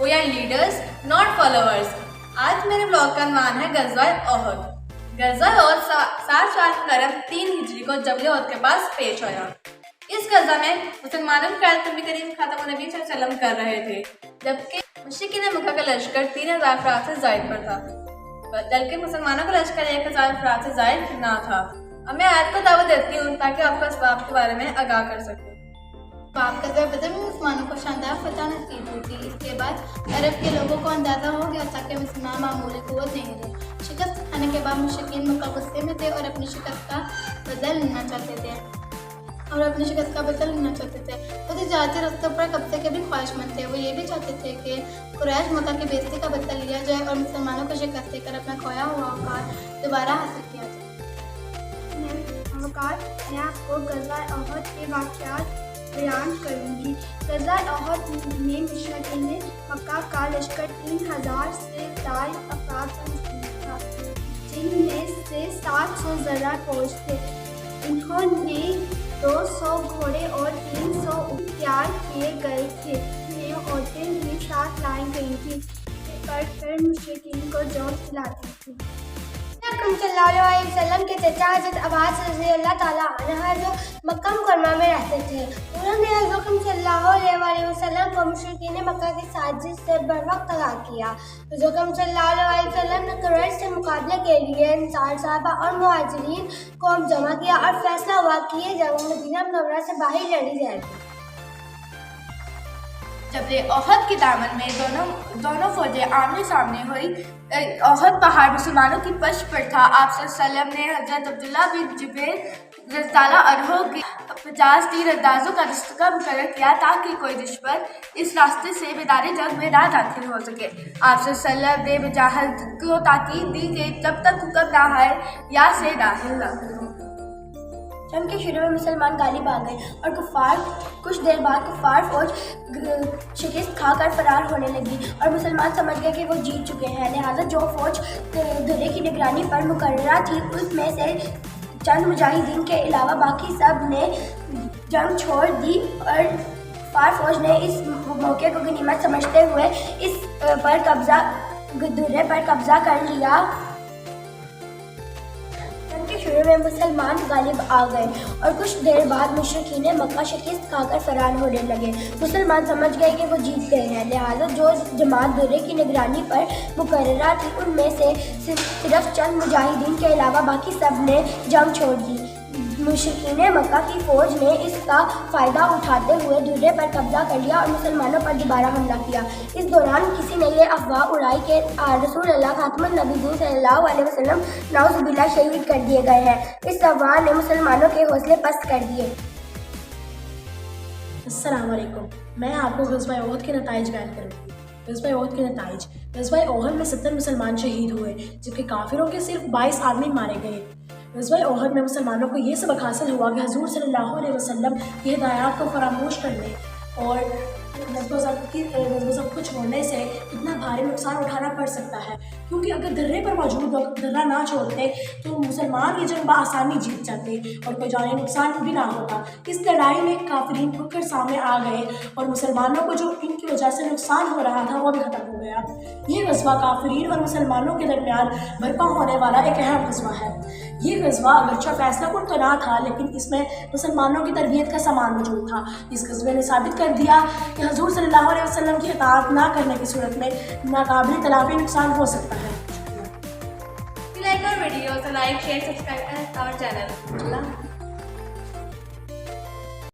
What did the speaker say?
We are leaders, not followers. आज मेरे blog का नाम है गज़वा ओहद। गज़वा ओहद 7 हिजरी को जबल ओहद के पास पेश आया। इस गज़वा में मुसलमानों के क़यादत नबी करीम ख़ातमुन नबी सल्लल्लाहु अलैहि वसल्लम कर रहे थे, जबकि मुशरिकीन मक्का का लश्कर 3000 अफराद से ज़ायद पर था, बल्कि मुसलमानों का लश्कर 1000 अफराद से ज़ायद ना था। अब मैं आयत को दावत देती हूँ ताकि आपको इसबाब के बारे में आगाह कर सकूँ। बाप गज़वा बदर में मुसलमानों को शानदार फतह नसीब हुई थी। इसके बाद अरब के लोगों को अंदाज़ा हो गया था कि मुसलमान मामूली क़ुव्वत नहीं थे। शिकस्त खाने के बाद मुशरिकीन मक्का गुस्से में थे और अपनी शिकस्त का बदल लेना चाहते थे वो तिजारती रस्तों पर कब्जे के भी ख्वाहिशमंद थे। वो ये भी चाहते थे कि कुरैश मक्का की बेइज्जती का बदला लिया जाए और मुसलमानों को शिकस्त देकर अपना खोया हुआ औकात दोबारा हासिल किया जाए। मैं आपको गज़वा ओहद के वाक़यात बयान करूँगी। गज़वा ओहद में मुशरिकीन मक्का का लश्कर 3000 से ज़ायद अफराद का मुश्तमिल था, जिनमें से 700 ज़रा फौज थे। इन्होंने 200 घोड़े और 300 ऊँट तैयार किए गए थे। इनमें औरतें भी साथ लाई गई थी, पर मुशरिकीन को जोत दिलाती थी। सल्लल्लाहु अलैहि वसल्लम के चचा हज़रत अब्बास रज़ियल्लाहु ताला अन्हु जो मक्का मुकर्रमा में रहते थे, उन्होंने हुज़ूर सल्लल्लाहु अलैहि वसल्लम को मुशरिकीन मक्का की साजिश से बरवक्त आगाह किया। हुज़ूर सल्लल्लाहु अलैहि वसल्लम ने कुरैश से मुकाबले के लिए अंसार सहाबा और मुहाजिरीन को जमा किया और फैसला हुआ कि ये जंग मदीना मुनव्वरा से बाहर लड़ी जाएगी। जबल ओहद के दामन में दोनों फौजें आमने सामने हुई। ओहद पहाड़ मुसलमानों की पश्त पर था। आप सल्लल्लाहु अलैहि वसल्लम ने हज़रत अब्दुल्लाह बिन जुबैर रज़ियल्लाहु अन्हु के 50 तीर अंदाजों का दस्तगा मुकर्रर किया ताकि कोई दुश्मन इस रास्ते से मैदान जंग में ना दाखिल हो सके। आप सल्लल्लाहु अलैहि वसल्लम ने मुजाहिद को ताकीद दी कि जब तक हुक्म ना आए या से दाखिल ना हो। जंग के शुरू में मुसलमान गालिब आ गए और कुछ देर बाद कुफार फौज शिकस्त खाकर फरार होने लगी और मुसलमान समझ गए कि वो जीत चुके हैं। लिहाजा जो फौज धुरे की निगरानी पर मुकर्ररा थी, उसमें से चंद मुजाहिदीन के अलावा बाकी सब ने जंग छोड़ दी और कुफार फौज ने इस मौके को गनीमत समझते हुए धुरे पर कब्जा कर लिया। के शुरू में मुसलमान गालिब आ गए और कुछ देर बाद मुशरिकीन मक्का शिकस्त खाकर फरार होने लगे। मुसलमान समझ गए कि वो जीत गए हैं, लिहाजा जो जमात दुर्रे की निगरानी पर मुकर्ररा थी, उनमें से सिर्फ चंद मुजाहिदीन के अलावा बाकी सब ने जंग छोड़ दी। मुशरिकीन मक्का की फौज ने इसका फ़ायदा उठाते हुए दुर्रे पर कब्जा कर लिया और मुसलमानों पर दोबारा हमला किया। इस दौरान किसी ने ये अफवाह उड़ाई कि रसूल अल्लाह ख़ातमुन नबी सल्लल्लाहु अलैहि वसल्लम नाउज़ुबिल्लाह शहीद कर दिए गए हैं। इस अफवाह ने मुसलमानों के हौसले पस्त कर दिए। अस्सलाम वालेकुम। मैं आपको गज़वा ओहद के नताइज बयान करूँगी। गज़वा ओहद के नताइज। गज़वा ओहद में 70 मुसलमान शहीद हुए, जबकि काफिरों के सिर्फ 22 आदमी मारे गए। गज़वा ओहद में मुसलमानों को ये सबक हासिल हुआ कि हुज़ूर सल्लल्लाहु अलैहि वसल्लम की हिदायत को फरामोश करने और नज़्ब को छोड़ने से कितना भारी नुकसान उठाना पड़ सकता है, क्योंकि अगर दर्रे पर मौजूद लोग दर्रा ना छोड़ते तो मुसलमान ये जंग बआसानी जीत जाते और कोई जानी नुकसान भी ना होता। इस लड़ाई में काफिरीन खुलकर सामने आ गए और मुसलमानों को जो इनकी वजह से नुकसान हो रहा था वो भी ख़त्म हो गया। ये गज़वा काफिरीन और मुसलमानों के दरमियान बर्पा होने वाला एक अहम गज़वा है। ये गज़वा अगरचा फैसला कुन तो ना था, लेकिन इसमें मुसलमानों की तरबियत का सामान मौजूद था। इस गज़वे ने साबित कर दिया कि हुज़ूर सल्लल्लाहु अलैहि वसल्लम की इताअत ना करने की सूरत में नाकाबिल तलाफी नुकसान हो सकता है। लाइक और वीडियो तो लाइक शेयर सब्सक्राइब करें हमारे चैनल।